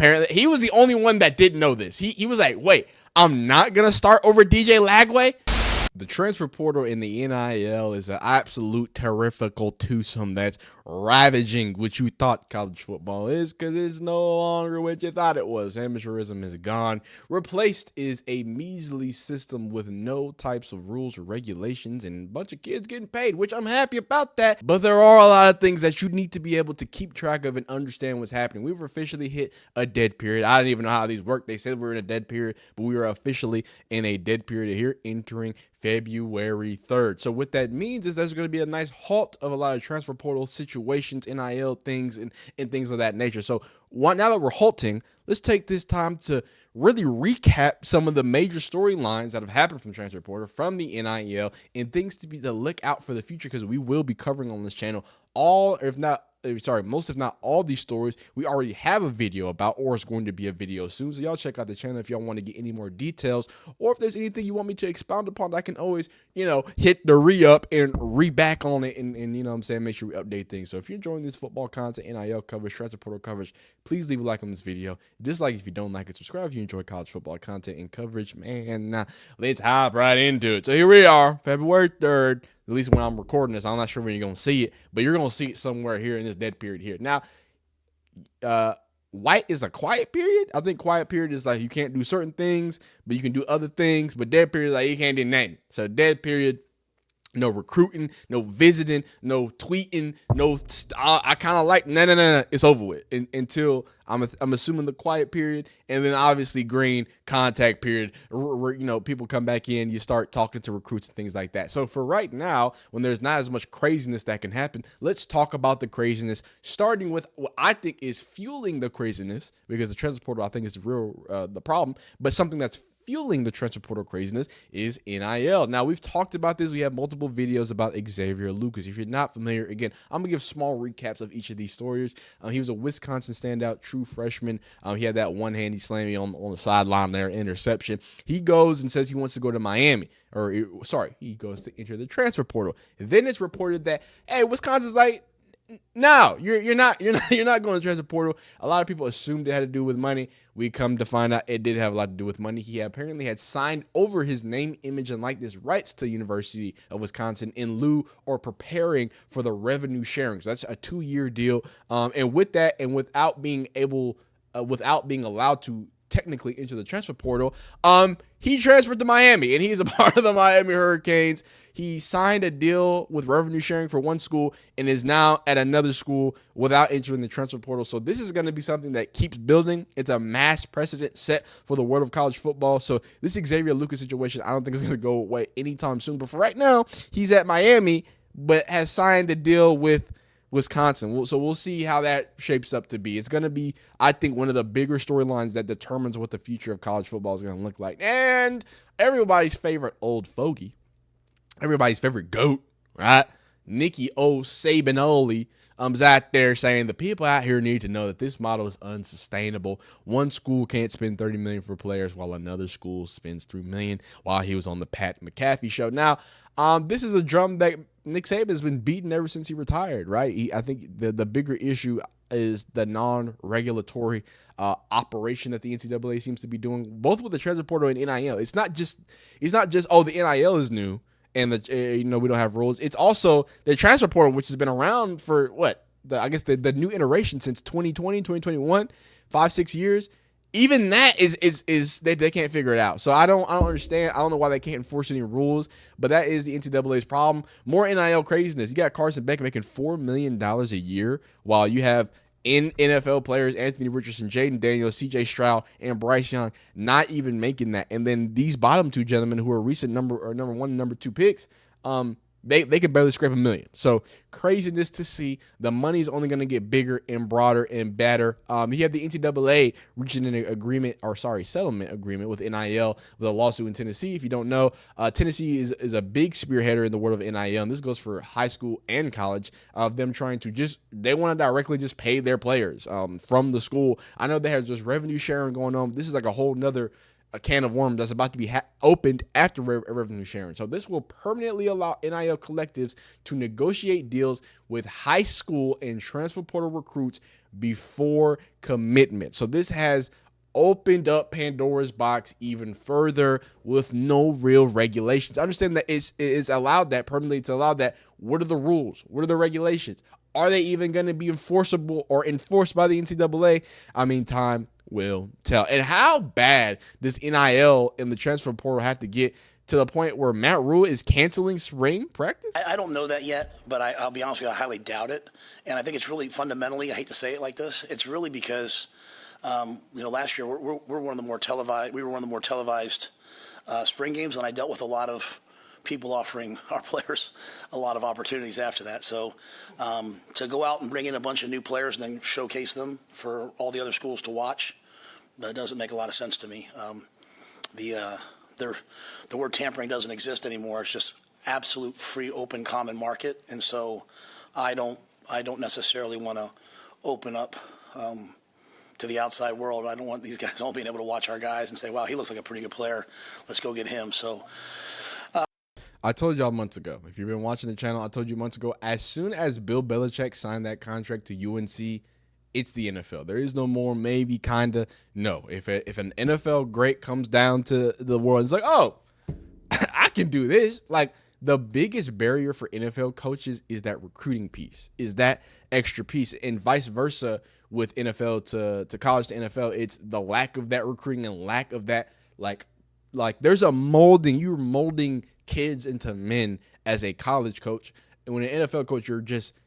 apparently he was the only one that didn't know this. He was like, wait, I'm not going to start over DJ Lagway? The transfer portal in the NIL is an absolute terrifical twosome that's ravaging what you thought college football is, because it's no longer what you thought it was. Amateurism is gone. Replaced is a measly system with no types of rules or regulations and a bunch of kids getting paid, which I'm happy about that. But there are a lot of things that you need to be able to keep track of and understand what's happening. We've officially hit a dead period. I don't even know how these work. They said we were in a dead period, but we are officially in a dead period here, entering February 3rd. So what that means is there's going to be a nice halt of a lot of transfer portal situations, NIL things, and things of that nature. So now that we're halting, let's take this time to really recap some of the major storylines that have happened from transfer portal, from the NIL, and things to look out for the future, because we will be covering on this channel most if not all these stories we already have a video about, or it's going to be a video soon. So y'all check out the channel if y'all want to get any more details, or if there's anything you want me to expound upon, I can always, hit the re-up and re-back on it and you know what I'm saying, make sure we update things. So if you're enjoying this football content, NIL coverage, transfer portal coverage, please leave a like on this video. Dislike if you don't like it, subscribe if you enjoy college football content and coverage. Man, let's hop right into it. So here we are, February 3rd. At least when I'm recording this, I'm not sure when you're going to see it, but you're going to see it somewhere here in this dead period here. Now, white is a quiet period. I think quiet period is like you can't do certain things, but you can do other things. But dead period is like you can't do nothing. So dead period, no recruiting, no visiting, no tweeting, no. I kind of like no. It's over with until I'm assuming the quiet period, and then obviously green contact period. People come back in, you start talking to recruits and things like that. So for right now, when there's not as much craziness that can happen, let's talk about the craziness, starting with what I think is fueling the craziness, because the transfer portal I think is the problem, but something that's fueling the transfer portal craziness is NIL. Now, we've talked about this. We have multiple videos about Xavier Lucas. If you're not familiar, again, I'm going to give small recaps of each of these stories. He was a Wisconsin standout, true freshman. He had that one-handed slammy on the sideline there, interception. He goes and says he wants to go to Miami. He goes to enter the transfer portal. Then it's reported that, hey, Wisconsin's like, no, you're not going to transfer portal. A lot of people assumed it had to do with money. We come to find out it did have a lot to do with money. He apparently had signed over his name, image, and likeness rights to University of Wisconsin in lieu or preparing for the revenue sharing. So that's a 2-year deal. And with that, and without being allowed to technically into the transfer portal, he transferred to Miami, and he's a part of the Miami Hurricanes. He signed a deal with revenue sharing for one school and is now at another school without entering the transfer portal. So this is going to be something that keeps building. It's a mass precedent set for the world of college football. So this Xavier Lucas situation, I don't think is going to go away anytime soon. But for right now, he's at Miami, but has signed a deal with Wisconsin. So we'll see how that shapes up to be. It's going to be, I think, one of the bigger storylines that determines what the future of college football is going to look like. And everybody's favorite old fogey, everybody's favorite GOAT, right? Nicky Sabanoli is out there saying the people out here need to know that this model is unsustainable. One school can't spend $30 million for players while another school spends $3 million, while he was on the Pat McAfee show. Now, this is a drum that Nick Saban has been beating ever since he retired, right? I think the bigger issue is the non-regulatory operation that the NCAA seems to be doing, both with the transfer portal and NIL. It's not just the NIL is new and we don't have rules. It's also the transfer portal, which has been around for the new iteration since 2020, 2021, 5-6 years. Even that is they can't figure it out. So I don't understand. I don't know why they can't enforce any rules, but that is the NCAA's problem. More NIL craziness. You got Carson Beck making $4 million a year, while you have NFL players Anthony Richardson, Jaden Daniels, CJ Stroud, and Bryce Young not even making that. And then these bottom two gentlemen, who are recent number 1 and number 2 picks, they can barely scrape $1 million. So craziness to see. The money's only going to get bigger and broader and better. You have the NCAA reaching an settlement agreement with NIL with a lawsuit in Tennessee. If you don't know, Tennessee is a big spearheader in the world of NIL, and this goes for high school and college, of them trying to they want to directly just pay their players from the school. I know they have just revenue sharing going on. This is like a whole nother a can of worms that's about to be opened after revenue sharing. So this will permanently allow NIL collectives to negotiate deals with high school and transfer portal recruits before commitment. So this has opened up Pandora's box even further with no real regulations. I understand that it's allowed that permanently. It's allowed that. What are the rules? What are the regulations? Are they even going to be enforceable or enforced by the NCAA? I mean, time will tell. And how bad does NIL and the transfer portal have to get to the point where Matt Rhule is canceling spring practice? I don't know that yet, but I'll be honest with you, I highly doubt it. And I think it's really fundamentally, I hate to say it like this, it's really because last year we're one of the more televised. We were one of the more televised spring games, and I dealt with a lot of people offering our players a lot of opportunities after that. So to go out and bring in a bunch of new players and then showcase them for all the other schools to watch, that doesn't make a lot of sense to me. The word tampering doesn't exist anymore. It's just absolute free, open, common market, and so I don't necessarily want to open up to the outside world. I don't want these guys all being able to watch our guys and say, wow, he looks like a pretty good player. Let's go get him. So I told y'all months ago, if you've been watching the channel, I told you months ago, as soon as Bill Belichick signed that contract to UNC, it's the NFL. There is no more maybe, kind of. No. If an NFL great comes down to the world, it's like, oh, I can do this. Like, the biggest barrier for NFL coaches is that recruiting piece, is that extra piece, and vice versa with NFL to college to NFL. It's the lack of that recruiting and lack of that, like there's a molding. You're molding kids into men as a college coach, and when an NFL coach, you're just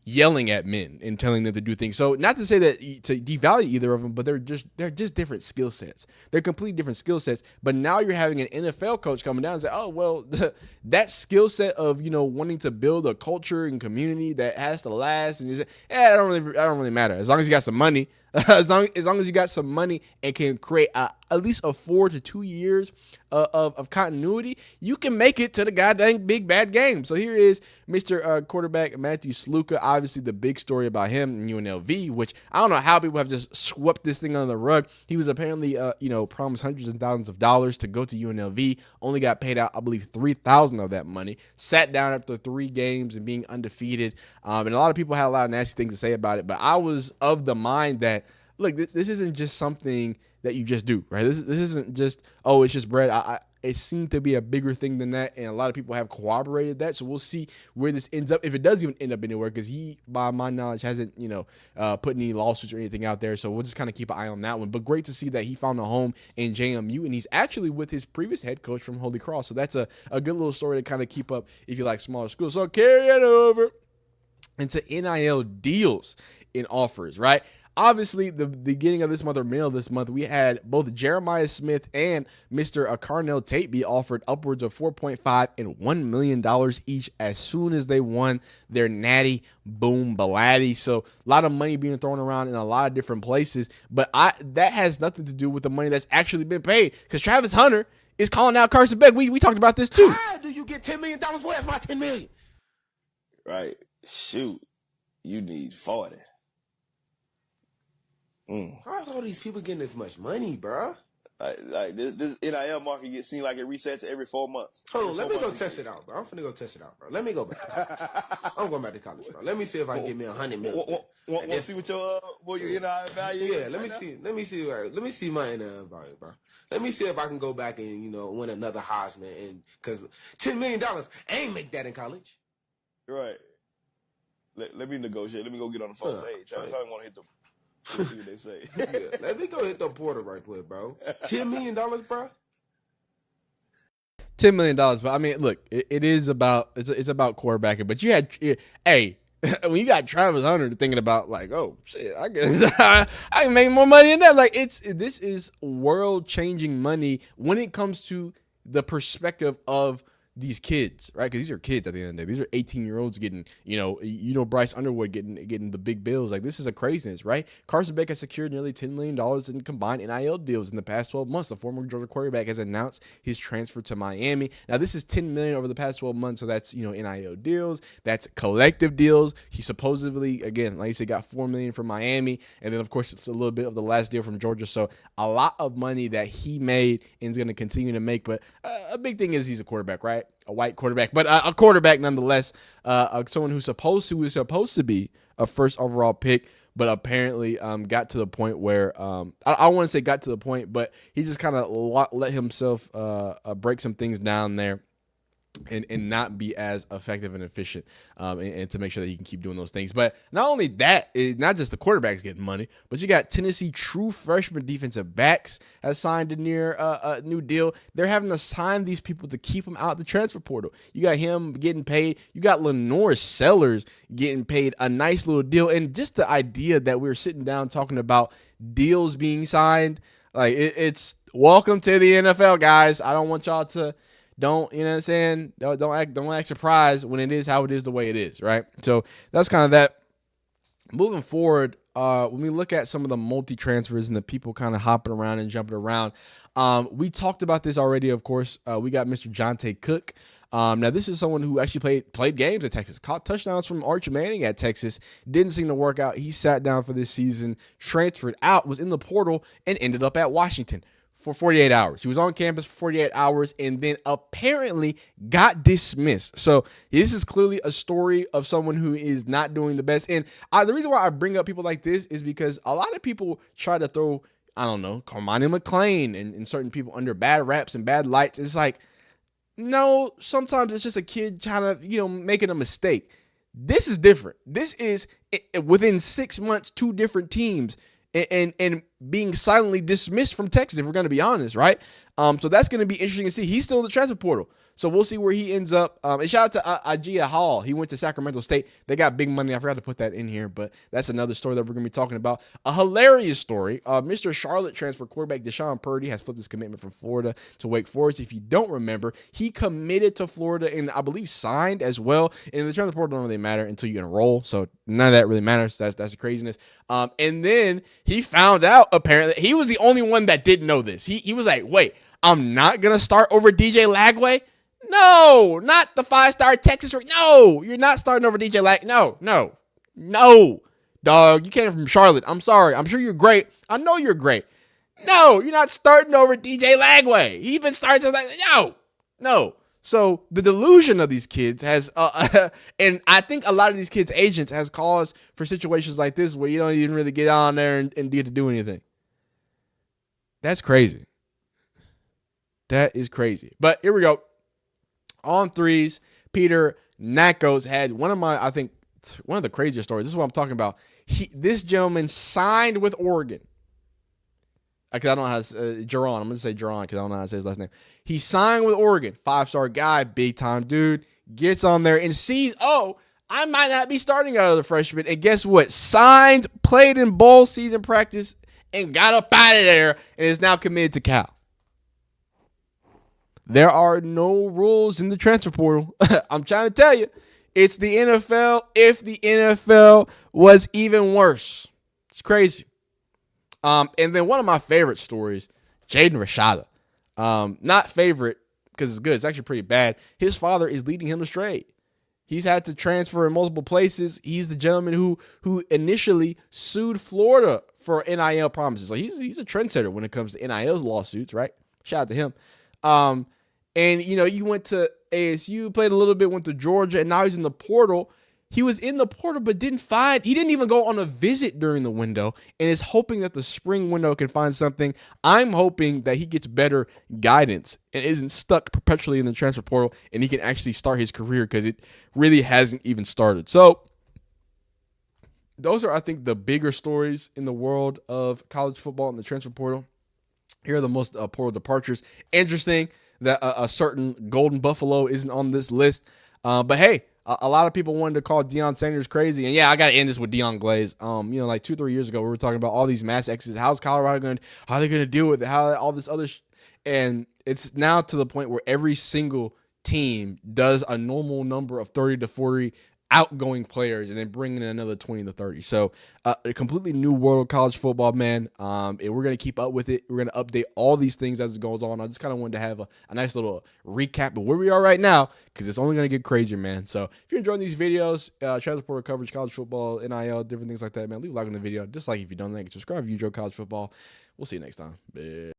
yelling at men and telling them to do things. So not to say that to devalue either of them, but they're just different skill sets. They're completely different skill sets. But now you're having an NFL coach coming down and say, oh, well, that skill set of, wanting to build a culture and community that has to last, and it don't really matter. As long as you got some money, as long as you got some money and can create at least a 4 to 2 years of continuity, you can make it to the goddamn big bad game. So here is Mr. Quarterback Matthew Sluka. Obviously, the big story about him in UNLV, which I don't know how people have just swept this thing under the rug. He was apparently, promised hundreds and thousands of dollars to go to UNLV. Only got paid out, I believe, $3,000 of that money. Sat down after 3 games and being undefeated. And a lot of people had a lot of nasty things to say about it. But I was of the mind that, look, this isn't just something that you just do, right? This isn't just, oh, it's just bread. It seemed to be a bigger thing than that, and a lot of people have corroborated that. So we'll see where this ends up, if it does even end up anywhere, because he, by my knowledge, hasn't, put any lawsuits or anything out there. So we'll just kind of keep an eye on that one. But great to see that he found a home in JMU, and he's actually with his previous head coach from Holy Cross. So that's a good little story to kind of keep up if you like smaller schools. So carry it over into NIL deals and offers, right? Obviously, the beginning of this month or middle of this month, we had both Jeremiah Smith and Mr. Carnell Tate be offered upwards of $4.5 and $1 million each as soon as they won their Natty Boom Baladi. So a lot of money being thrown around in a lot of different places. But that has nothing to do with the money that's actually been paid, because Travis Hunter is calling out Carson Beck. We talked about this too. How do you get $10 million? Where's my $10 million? Right. Shoot. You need 40. How's all these people getting this much money, bro? Like this NIL market seems like it resets every 4 months. Hold on, let me go test it out, bro. I'm finna go test it out, bro. Let me go back to college. I'm going back to college, bro. Let me see if I can get me $100 million. Want to see what your NIL value is? Yeah, let me see my NIL value, bro. Let me see if I can go back and win another Heisman, and because $10 million, I ain't make that in college. Right. Let me negotiate. Let me go get on the phone. Say, Travis, I want to hit them. Let's see what they say. Yeah, let me go hit the porter right quick, bro. $10 million, bro. $10 million, but I mean, look, it is about it's about quarterbacking. But you had, when you got Travis Hunter thinking about like, oh shit, I guess I can make more money than that. Like this is world changing money when it comes to the perspective of these kids, right? Because these are kids at the end of the day. These are 18-year-olds getting, Bryce Underwood getting the big bills. Like, this is a craziness, right? Carson Beck has secured nearly $10 million in combined NIL deals in the past 12 months. The former Georgia quarterback has announced his transfer to Miami. Now, this is $10 million over the past 12 months, so that's, NIL deals. That's collective deals. He supposedly, again, like I said, got $4 million from Miami, and then, of course, it's a little bit of the last deal from Georgia. So a lot of money that he made and is going to continue to make. But a big thing is he's a quarterback, right? A white quarterback, but a quarterback nonetheless. Someone who's supposed to be a first overall pick, but apparently got to the point where I want to say got to the point, but he just kind of let himself break some things down there. And not be as effective and efficient and to make sure that he can keep doing those things. But not only that, not just the quarterbacks getting money, but you got Tennessee true freshman defensive backs has signed a new deal. They're having to sign these people to keep them out the transfer portal. You got him getting paid. You got Lenore Sellers getting paid a nice little deal. And just the idea that we're sitting down talking about deals being signed, like it's welcome to the NFL, guys. I don't want y'all to... Don't, you know what I'm saying? Don't act surprised when it is how it is the way it is, right? So that's kind of that. Moving forward, when we look at some of the multi-transfers and the people kind of hopping around and jumping around, we talked about this already, of course. We got Mr. Jonte Cook. Now, this is someone who actually played games at Texas, caught touchdowns from Arch Manning at Texas, didn't seem to work out. He sat down for this season, transferred out, was in the portal, and ended up at Washington for 48 hours. He was on campus for 48 hours and then apparently got dismissed. So this is clearly a story of someone who is not doing the best. And the reason why I bring up people like this is because a lot of people try to throw, Cormani McClain and certain people under bad raps and bad lights. It's like, no, sometimes it's just a kid trying to, making a mistake. This is different. This is within 6 months, 2 different teams and being silently dismissed from Texas, if we're going to be honest, right? So that's going to be interesting to see. He's still in the transfer portal. So we'll see where he ends up. And shout out to Ajia Hall. He went to Sacramento State. They got big money. I forgot to put that in here, but that's another story that we're going to be talking about. A hilarious story. Mr. Charlotte transfer quarterback Deshaun Purdy has flipped his commitment from Florida to Wake Forest. If you don't remember, he committed to Florida and I believe signed as well. And the transfer portal don't really matter until you enroll. So none of that really matters. That's the craziness. And then he found out apparently he was the only one that didn't know this. He was like, wait, I'm not going to start over DJ Lagway? No, not the 5-star Texas. No, you're not starting over DJ Lag. No, dog. You came from Charlotte. I'm sorry. I'm sure you're great. I know you're great. No, you're not starting over DJ Lagway. He's been starting since no. So the delusion of these kids has, and I think a lot of these kids' agents has caused for situations like this where you don't even really get on there and get to do anything. That's crazy. That is crazy. But here we go. On threes, Peter Nakos had one of the craziest stories. This is what I'm talking about. This gentleman signed with Oregon. Because I don't know how to say Jaron. I'm going to say Jaron because I don't know how to say his last name. He signed with Oregon. 5-star guy, big time dude. Gets on there and sees, I might not be starting out of the freshman. And guess what? Signed, played in bowl season practice, and got up out of there and is now committed to Cal. There are no rules in the transfer portal. I'm trying to tell you, it's the NFL. If the NFL was even worse, it's crazy. And then one of my favorite stories, Jaden Rashada. Not favorite because it's good. It's actually pretty bad. His father is leading him astray. He's had to transfer in multiple places. He's the gentleman who initially sued Florida for NIL promises. So he's a trendsetter when it comes to NIL lawsuits, right? Shout out to him. And, you went to ASU, played a little bit, went to Georgia, and now he's in the portal. He was in the portal, but he didn't even go on a visit during the window and is hoping that the spring window can find something. I'm hoping that he gets better guidance and isn't stuck perpetually in the transfer portal and he can actually start his career because it really hasn't even started. So those are, I think, the bigger stories in the world of college football and the transfer portal. Here are the most portal departures. Interesting that a certain Golden Buffalo isn't on this list. But hey, a lot of people wanted to call Deion Sanders crazy. And yeah, I got to end this with Deion Glaze. Like 2-3 years ago, we were talking about all these mass exits. How's Colorado how are they going to deal with it? How all this other and it's now to the point where every single team does a normal number of 30 to 40 outgoing players and then bring in another 20 to 30. So a completely new world of college football, man. And we're going to keep up with it. We're going to update all these things as it goes on. I just kind of wanted to have a nice little recap of where we are right now because it's only going to get crazier, man. So if you're enjoying these videos, transfer portal coverage, college football, NIL, different things like that, man, leave a like on the video. Just like if you don't like, subscribe if you enjoy college football. We'll see you next time.